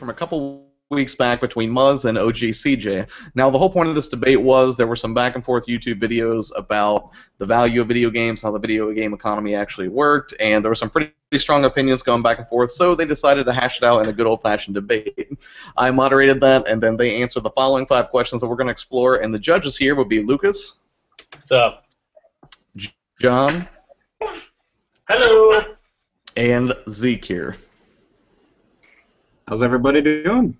from a couple weeks back between Muzz and OGCJ. Now, the whole point of this debate was there were some back and forth YouTube videos about the value of video games, how the video game economy actually worked, and there were some pretty strong opinions going back and forth, so they decided to hash it out in a good old-fashioned debate. I moderated that, and then they answered the following 5 questions that we're going to explore, and the judges here would be Lucas. What's up? John. Hello. And Zeke here. How's everybody doing?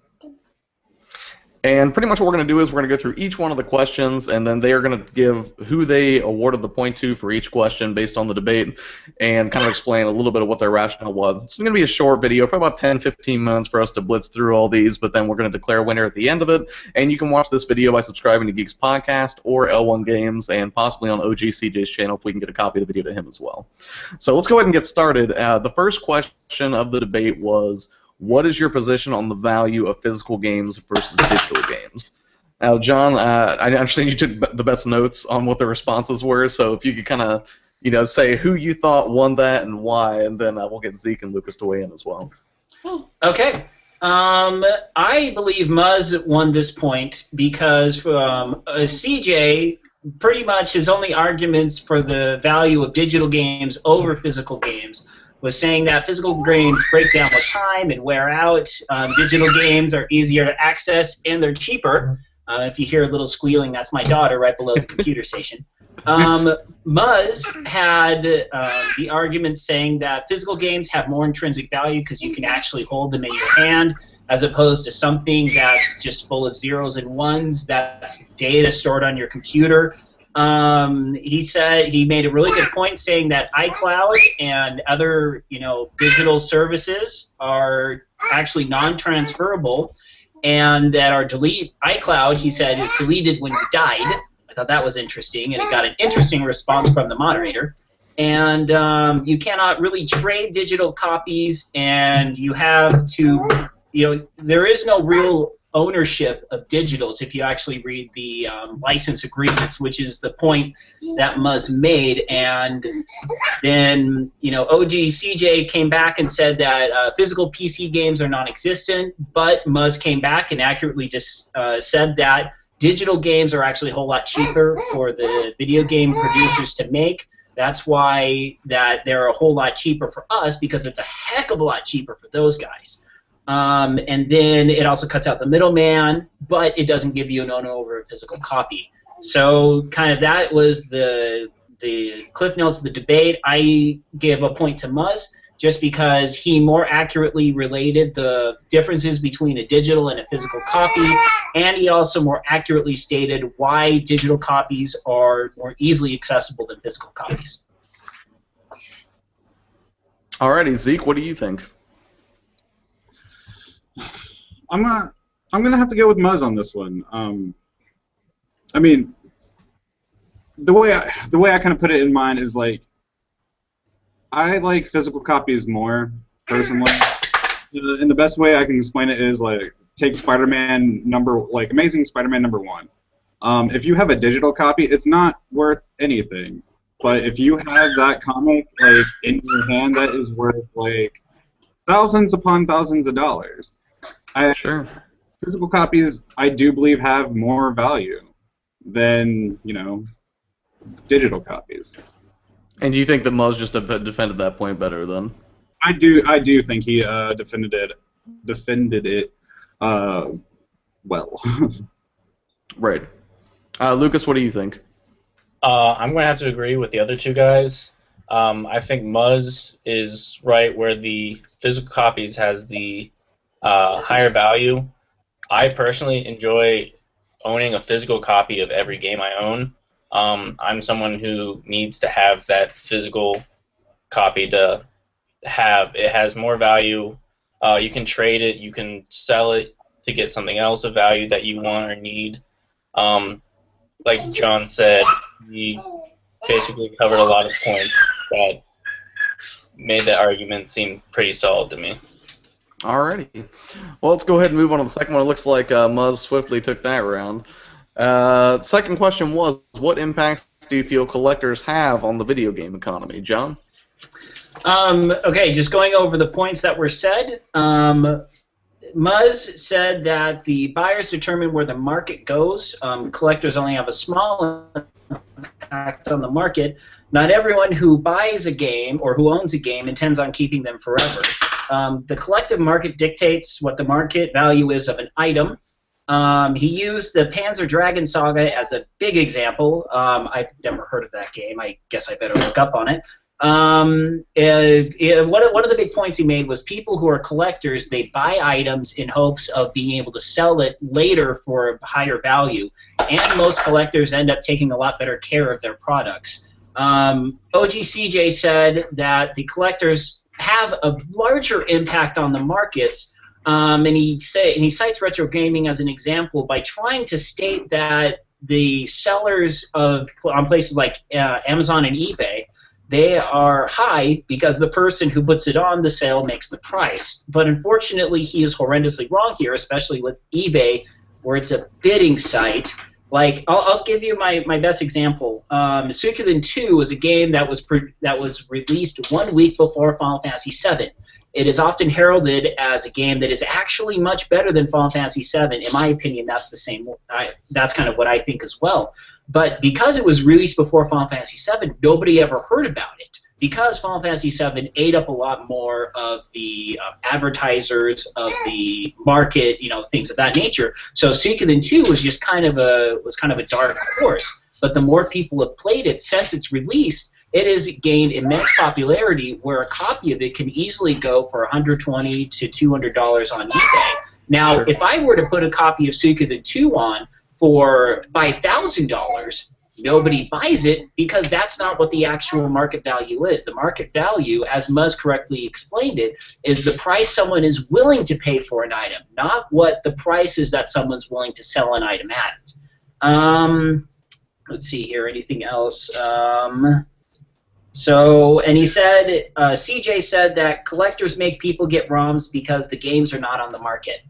And pretty much what we're going to do is we're going to go through each one of the questions, and then they are going to give who they awarded the point to for each question based on the debate, and kind of explain a little bit of what their rationale was. It's going to be a short video, probably about 10-15 minutes for us to blitz through all these, but then we're going to declare a winner at the end of it, and you can watch this video by subscribing to Geeks Podcast or L1 Games, and possibly on OGCJ's channel if we can get a copy of the video to him as well. So let's go ahead and get started. The first question of the debate was, what is your position on the value of physical games versus digital games? Now, John, I understand you took the best notes on what the responses were, so if you could kind of, say who you thought won that and why, and then we'll get Zeke and Lucas to weigh in as well. Okay. I believe Muzz won this point because CJ, pretty much his only arguments for the value of digital games over physical games was saying that physical games break down with time and wear out. Digital games are easier to access and they're cheaper. If you hear a little squealing, that's my daughter right below the computer station. Muzz had the argument saying that physical games have more intrinsic value because you can actually hold them in your hand as opposed to something that's just full of zeros and ones, that's data stored on your computer. He said he made a really good point saying that iCloud and other, digital services are actually non-transferable, and that our iCloud, he said, is deleted when you died. I thought that was interesting, and it got an interesting response from the moderator. And you cannot really trade digital copies, and you have to, there is no real ownership of digitals if you actually read the license agreements, which is the point that Muzz made. And then, OGCJ came back and said that physical PC games are non-existent, but Muzz came back and accurately just said that digital games are actually a whole lot cheaper for the video game producers to make. That's why that they're a whole lot cheaper for us, because it's a heck of a lot cheaper for those guys. And then it also cuts out the middleman, but it doesn't give you an owner over a physical copy. So kind of that was the cliff notes of the debate. I give a point to Muzz just because he more accurately related the differences between a digital and a physical copy, and he also more accurately stated why digital copies are more easily accessible than physical copies. Alrighty, Zeke, what do you think? I'm gonna have to go with Muzz on this one. I mean, the way I kind of put it in mind is like, I like physical copies more personally, and the best way I can explain it is like, take Amazing Spider-Man #1. If you have a digital copy, it's not worth anything, but if you have that comic like in your hand, that is worth like thousands upon thousands of dollars. Sure. Physical copies, I do believe, have more value than, digital copies. And do you think that Muzz just defended that point better then? I do think he defended it well. Right. Lucas, what do you think? I'm going to have to agree with the other two guys. I think Muzz is right where the physical copies has the higher value. I personally enjoy owning a physical copy of every game I own. I'm someone who needs to have that physical copy to have. It has more value. You can trade it. You can sell it to get something else of value that you want or need. Like John said, he basically covered a lot of points that made that argument seem pretty solid to me. Alrighty. Well, let's go ahead and move on to the second one. It looks like Muzz swiftly took that round. Second question was, what impacts do you feel collectors have on the video game economy? John? Okay, just going over the points that were said. Muzz said that the buyers determine where the market goes. Collectors only have a small impact on the market. Not everyone who buys a game or who owns a game intends on keeping them forever. The collective market dictates what the market value is of an item. He used the Panzer Dragon Saga as a big example. I've never heard of that game. I guess I better look up on it. One of the big points he made was people who are collectors, they buy items in hopes of being able to sell it later for a higher value, and most collectors end up taking a lot better care of their products. OGCJ said that the collectors have a larger impact on the markets, and he cites retro gaming as an example by trying to state that the sellers on places like Amazon and eBay, they are high because the person who puts it on the sale makes the price. But unfortunately, he is horrendously wrong here, especially with eBay, where it's a bidding site. Like, I'll give you my best example. Suikoden 2 was a game that was released 1 week before Final Fantasy VII. It is often heralded as a game that is actually much better than Final Fantasy VII. In my opinion, that's the same. That's kind of what I think as well. But because it was released before Final Fantasy VII, nobody ever heard about it. Because Final Fantasy VII ate up a lot more of the advertisers, of the market, things of that nature. So Suikoden 2 was just kind of a dark horse. But the more people have played it since its release, it has gained immense popularity, where a copy of it can easily go for $120 to $200 on eBay. Now, if I were to put a copy of Suikoden 2 on for $5,000, nobody buys it because that's not what the actual market value is. The market value, as Muzz correctly explained it, is the price someone is willing to pay for an item, not what the price is that someone's willing to sell an item at. Let's see here, anything else? And he said, CJ said that collectors make people get ROMs because the games are not on the market.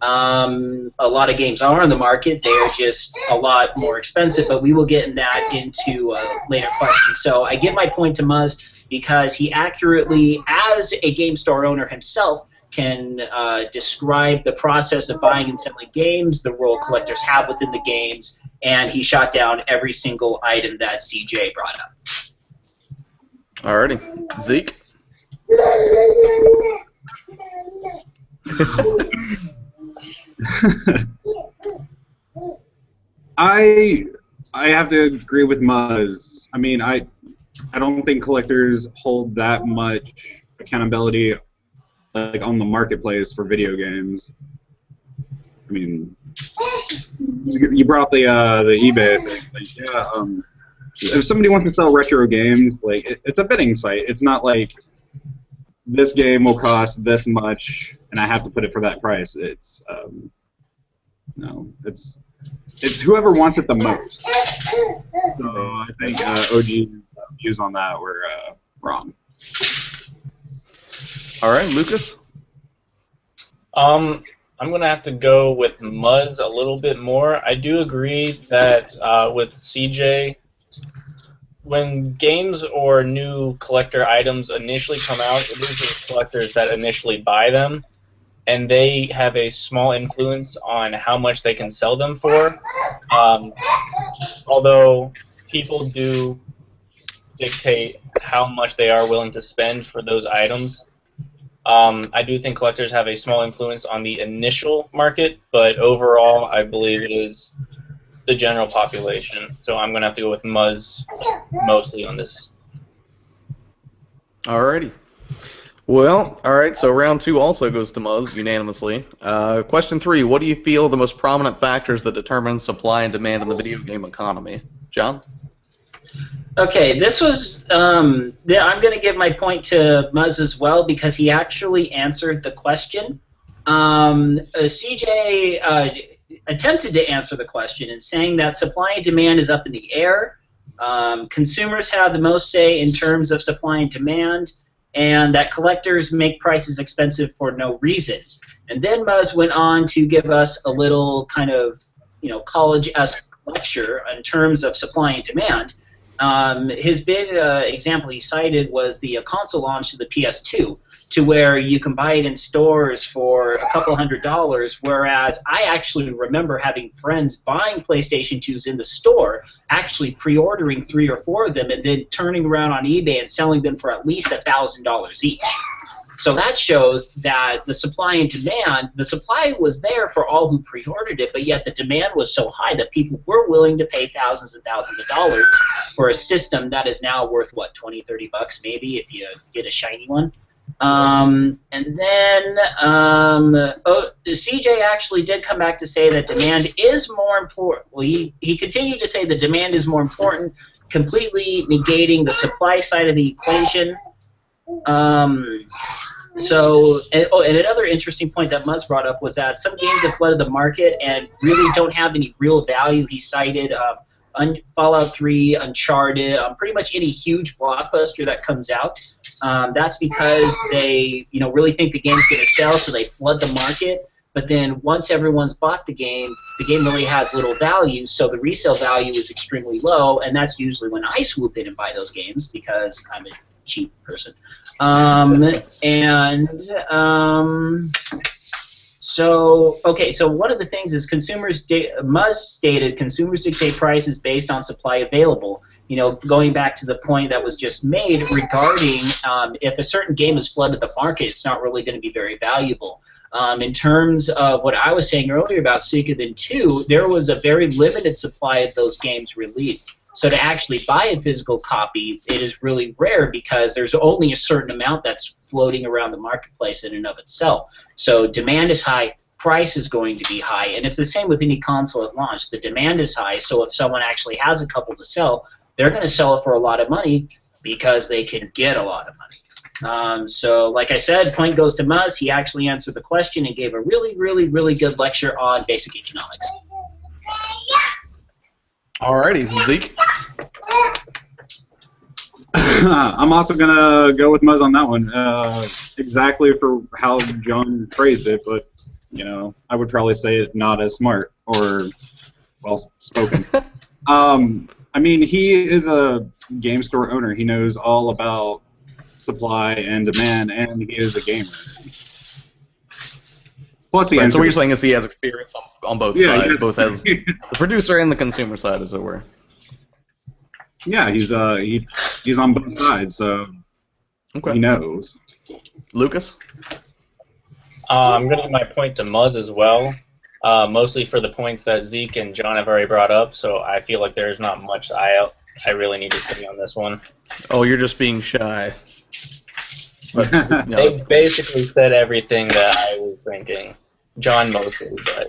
A lot of games are on the market. They are just a lot more expensive, but we will get into a later question. So I give my point to Muzz because he accurately, as a game store owner himself, can describe the process of buying and selling games, the role collectors have within the games, and he shot down every single item that CJ brought up. Alrighty. Zeke? I have to agree with Muzz. I mean, I don't think collectors hold that much accountability like on the marketplace for video games. I mean, you brought up the eBay thing. Like, yeah, if somebody wants to sell retro games, like it's a bidding site. It's not like this game will cost this much and I have to put it for that price. It's no, it's whoever wants it the most. So I think OG's views on that were wrong. All right, Lucas? I'm going to have to go with Muzz a little bit more. I do agree that with CJ, when games or new collector items initially come out, it is the collectors that initially buy them, and they have a small influence on how much they can sell them for. Although people do dictate how much they are willing to spend for those items. I do think collectors have a small influence on the initial market, but overall I believe it is the general population. So I'm going to have to go with Muzz mostly on this. Alrighty. Well, alright, so round 2 also goes to Muzz unanimously. Question 3, what do you feel are the most prominent factors that determine supply and demand in the video game economy? John? Okay, this was, I'm going to give my point to Muzz as well because he actually answered the question. CJ attempted to answer the question in saying that supply and demand is up in the air. Consumers have the most say in terms of supply and demand, and that collectors make prices expensive for no reason. And then Muzz went on to give us a little kind of, college-esque lecture in terms of supply and demand. His big example he cited was the console launch of the PS2, to where you can buy it in stores for a couple $100, whereas I actually remember having friends buying PlayStation 2s in the store, actually pre-ordering 3 or 4 of them, and then turning around on eBay and selling them for at least $1,000 each. So that shows that the supply and demand, the supply was there for all who pre-ordered it, but yet the demand was so high that people were willing to pay thousands and thousands of dollars for a system that is now worth, what, 20, 30 bucks maybe if you get a shiny one. And then CJ actually did come back to say that demand is more important. Well, he continued to say that demand is more important, completely negating the supply side of the equation. And another interesting point that Muzz brought up was that some games have flooded the market and really don't have any real value. He cited Fallout 3, Uncharted, pretty much any huge blockbuster that comes out. That's because they, really think the game's going to sell, so they flood the market. But then once everyone's bought the game really has little value, so the resale value is extremely low, and that's usually when I swoop in and buy those games because I'm a cheap person. So one of the things is Muzz stated consumers dictate prices based on supply available. Going back to the point that was just made regarding if a certain game is flooded the market, it's not really going to be very valuable. In terms of what I was saying earlier about Suikoden 2, there was a very limited supply of those games released. So to actually buy a physical copy, it is really rare because there's only a certain amount that's floating around the marketplace in and of itself. So demand is high, price is going to be high, and it's the same with any console at launch. The demand is high, so if someone actually has a couple to sell, they're going to sell it for a lot of money because they can get a lot of money. So like I said, point goes to Muzz. He actually answered the question and gave a really, really, really good lecture on basic economics. Alrighty, Zeke. I'm also gonna go with Muzz on that one, exactly for how John phrased it. But I would probably say it not as smart or well spoken. I mean, he is a game store owner. He knows all about supply and demand, and he is a gamer. Plus, so what you're saying is he has experience on both sides, both as the producer and the consumer side, as it were. Yeah, he's on both sides, so he knows. Lucas? I'm going to give my point to Muzz as well, mostly for the points that Zeke and John have already brought up, so I feel like there's not much I really need to say on this one. Oh, you're just being shy. But, they basically said everything that I was thinking. John mostly, but...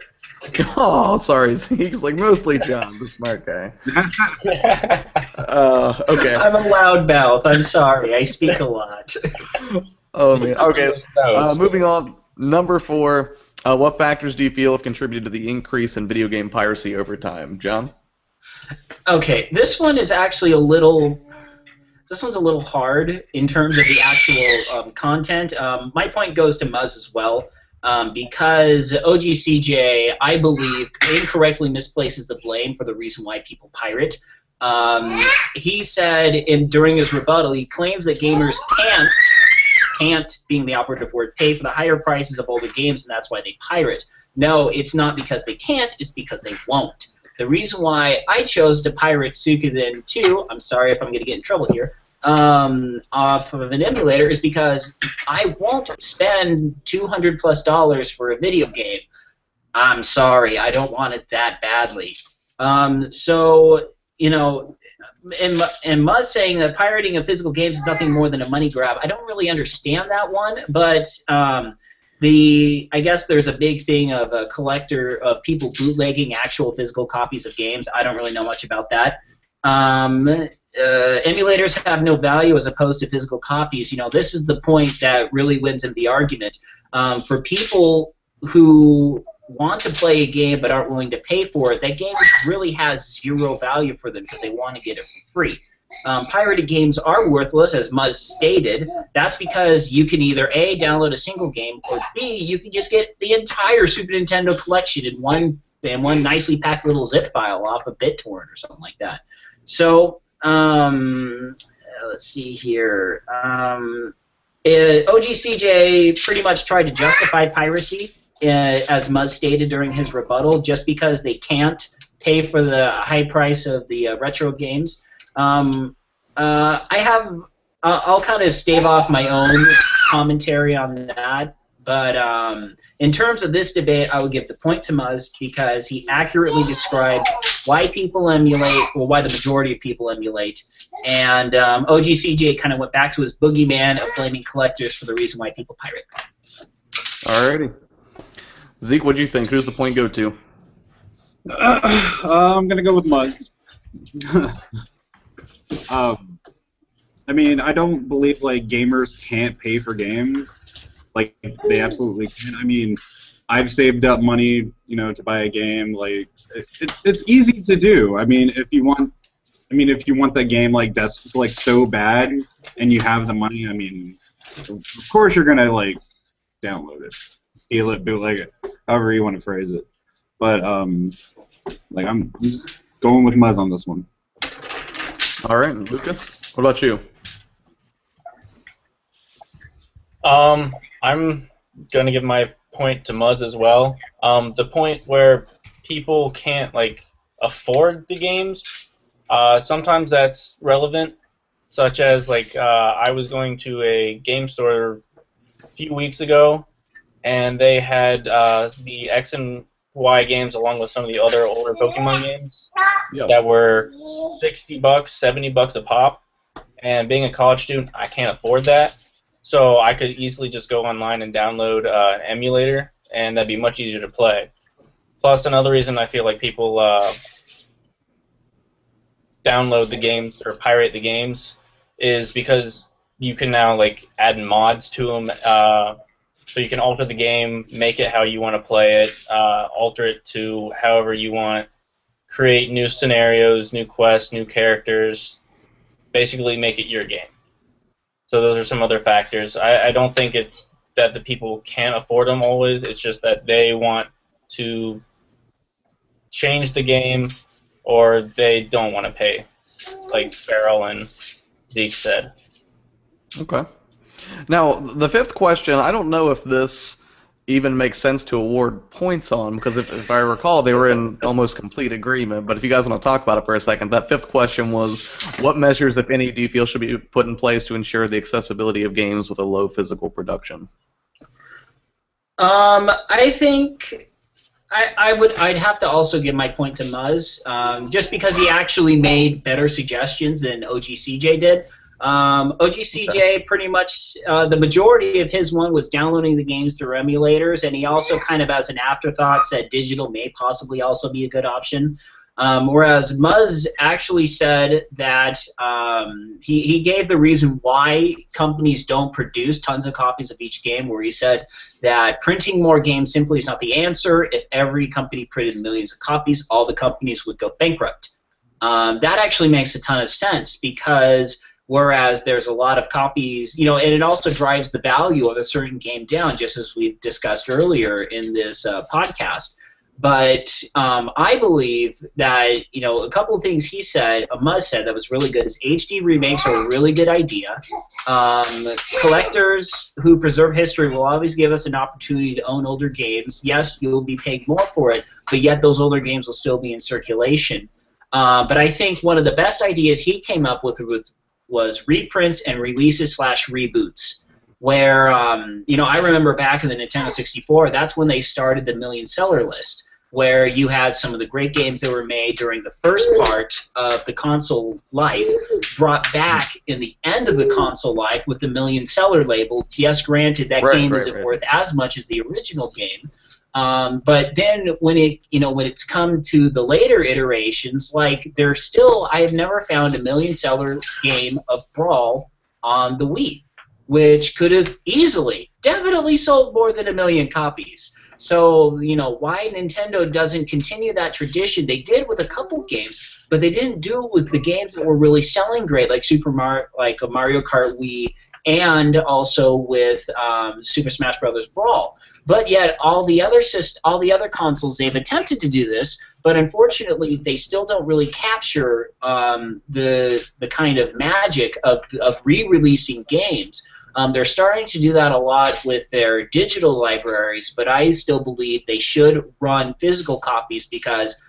Oh, sorry, Zeke's like mostly John, the smart guy. Okay. I'm a loudmouth. I'm sorry. I speak a lot. Oh, man. Okay, moving on. Number 4, what factors do you feel have contributed to the increase in video game piracy over time? John? Okay, this one is actually a little hard in terms of the actual content. My point goes to Muzz as well, because OGCJ, I believe, incorrectly misplaces the blame for the reason why people pirate. He said during his rebuttal, he claims that gamers can't, being the operative word, pay for the higher prices of older games, and that's why they pirate. No, it's not because they can't, it's because they won't. The reason why I chose to pirate Suikoden 2, I'm sorry if I'm going to get in trouble here, off of an emulator is because I won't spend $200+ for a video game. I'm sorry, I don't want it that badly. So, and Muzz saying that pirating of physical games is nothing more than a money grab, I don't really understand that one, but I guess there's a big thing of a collector of people bootlegging actual physical copies of games. I don't really know much about that. Emulators have no value as opposed to physical copies. This is the point that really wins in the argument. For people who want to play a game but aren't willing to pay for it, that game really has zero value for them because they want to get it for free. Pirated games are worthless, as Muzz stated. That's because you can either A, download a single game, or B, you can just get the entire Super Nintendo collection in one nicely packed little zip file off of BitTorrent or something like that. So Let's see here. OGCJ pretty much tried to justify piracy, as Muzz stated during his rebuttal, just because they can't pay for the high price of the retro games. I'll kind of stave off my own commentary on that. But in terms of this debate, I would give the point to Muzz because he accurately described why people emulate, well, why the majority of people emulate. And OGCJ kind of went back to his boogeyman of blaming collectors for the reason why people pirate. Alrighty. Zeke, what do you think? Who's the point go to? I'm going to go with Muzz. I mean, I don't believe, like, gamers can't pay for games. Like, they absolutely can. I mean, I've saved up money, you know, to buy a game. Like, it's easy to do. I mean, if you want the game like so bad, and you have the money, I mean, of course you're gonna like download it, steal it, bootleg it, however you want to phrase it. But like I'm just going with Muzz on this one. All right, Lucas, what about you? I'm going to give my point to Muzz as well. The point where people can't like afford the games, sometimes that's relevant, such as like I was going to a game store a few weeks ago, and they had the X and Y games along with some of the other older Pokemon games that were $60, $70 a pop, and being a college student, I can't afford that. So I could easily just go online and download an emulator, and that'd be much easier to play. Plus, another reason I feel like people download the games or pirate the games is because you can now like add mods to them, so you can alter the game, make it how you want to play it, alter it to however you want, create new scenarios, new quests, new characters, basically make it your game. So those are some other factors. I don't think it's that the people can't afford them always. It's just that they want to change the game or they don't want to pay, like Farrell and Zeke said. Okay. Now, the fifth question, I don't know if this even makes sense to award points on, because if I recall, they were in almost complete agreement. But if you guys want to talk about it for a second, that fifth question was, what measures, if any, do you feel should be put in place to ensure the accessibility of games with a low physical production? I think I'd have to also give my point to Muzz, just because he actually made better suggestions than OGCJ did. OGCJ pretty much, the majority of his one was downloading the games through emulators, and he also kind of as an afterthought said digital may possibly also be a good option. Whereas Muzz actually said that he gave the reason why companies don't produce tons of copies of each game, where he said that printing more games simply is not the answer. If every company printed millions of copies, all the companies would go bankrupt. That actually makes a ton of sense, because whereas there's a lot of copies, you know, and it also drives the value of a certain game down, just as we've discussed earlier in this podcast. But I believe that, you know, a couple of things he said, Muzz said that was really good, is HD remakes are a really good idea. Collectors who preserve history will always give us an opportunity to own older games. Yes, you'll be paying more for it, but yet those older games will still be in circulation. But I think one of the best ideas he came up with was reprints and releases / reboots, where, you know, I remember back in the Nintendo 64, that's when they started the million seller list, where you had some of the great games that were made during the first part of the console life brought back in the end of the console life with the million seller label. Yes, granted, that game isn't worth as much as the original game. But then when it's come to the later iterations, like there's still, I have never found a million seller game of Brawl on the Wii, which could have easily, definitely sold more than 1 million copies. So, you know, why Nintendo doesn't continue that tradition? They did with a couple games, but they didn't do it with the games that were really selling great, like Super Mario, like a Mario Kart Wii and also with Super Smash Bros. Brawl. But yet, all the other consoles, they've attempted to do this, but unfortunately, they still don't really capture the kind of magic of re-releasing games. They're starting to do that a lot with their digital libraries, but I still believe they should run physical copies because,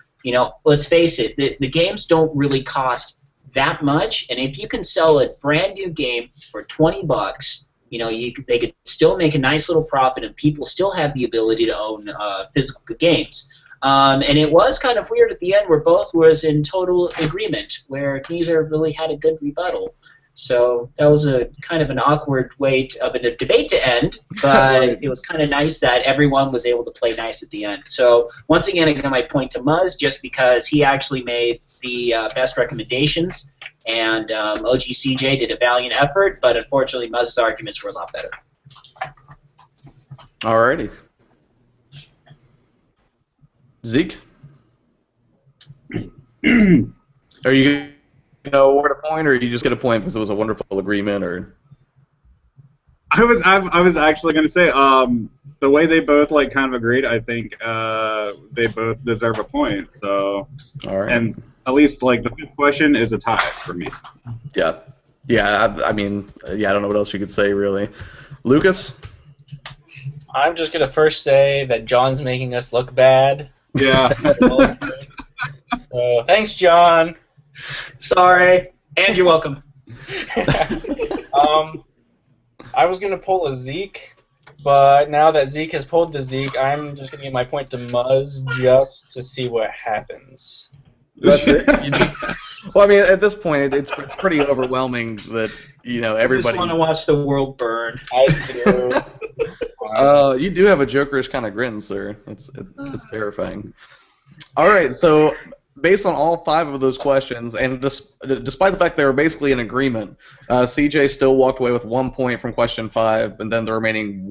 let's face it, the games don't really cost that much, and if you can sell a brand new game for $20, they could still make a nice little profit, and people still have the ability to own physical games. And it was kind of weird at the end where both was in total agreement, where neither really had a good rebuttal. So that was a kind of an awkward way of a debate to end, but it was kind of nice that everyone was able to play nice at the end. So once again, I give my point to Muzz just because he actually made the best recommendations, and OGCJ did a valiant effort, but unfortunately Muzz's arguments were a lot better. Alrighty. Zeke? Are you going to award a point, or you just get a point because it was a wonderful agreement, or? I was actually going to say the way they both kind of agreed. I think they both deserve a point. So, all right. And at least the fifth question is a tie for me. Yeah. I mean, I don't know what else you could say really. Lucas? I'm just gonna first say that John's making us look bad. Yeah. Thanks, John. Sorry, and you're welcome. I was going to pull a Zeke, but now that Zeke has pulled the Zeke, I'm just going to give my point to Muzz just to see what happens. That's it? Well, I mean, at this point, it's pretty overwhelming that, everybody... I just want to watch the world burn. I do. You do have a jokerish kind of grin, sir. It's terrifying. All right, so... Based on all 5 of those questions, and despite the fact they were basically in agreement, CJ still walked away with 1 point from question 5, and then the remaining,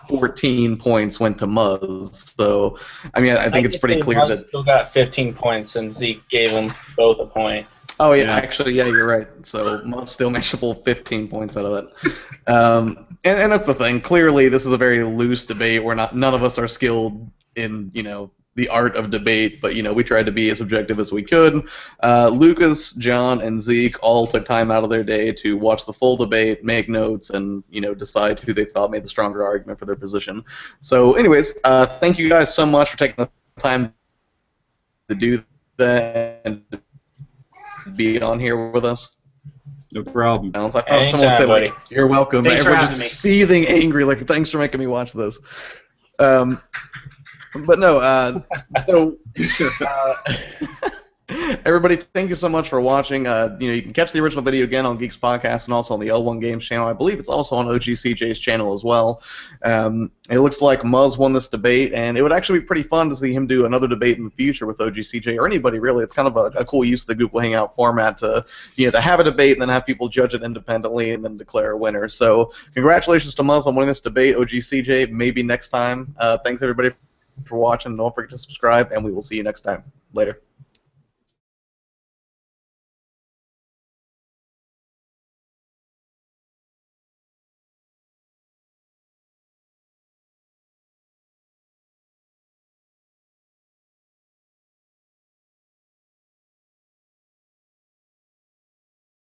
14 points went to Muzz. So, I mean, I think it's pretty clear Muzz that... still got 15 points, and Zeke gave them both a point. Oh, yeah, actually, yeah, you're right. So, Muzz still managed to pull 15 points out of that. And that's the thing. Clearly, this is a very loose debate where none of us are skilled in, the art of debate, but we tried to be as objective as we could. Lucas, John, and Zeke all took time out of their day to watch the full debate, make notes, and decide who they thought made the stronger argument for their position. So, anyways, thank you guys so much for taking the time to do that and be on here with us. No problem. I thought someone said "You're welcome." Thanks for Everyone's having just me. seething angry, thanks for making me watch this. But no, so everybody, thank you so much for watching. You can catch the original video again on Geeks Podcast and also on the L1 Games channel. I believe it's also on OGCJ's channel as well. It looks like Muzz won this debate, and it would actually be pretty fun to see him do another debate in the future with OGCJ or anybody really. It's kind of a cool use of the Google Hangout format to to have a debate and then have people judge it independently and then declare a winner. So congratulations to Muzz on winning this debate. OGCJ, maybe next time. Thanks everybody for watching. Don't forget to subscribe, and we will see you next time. Later.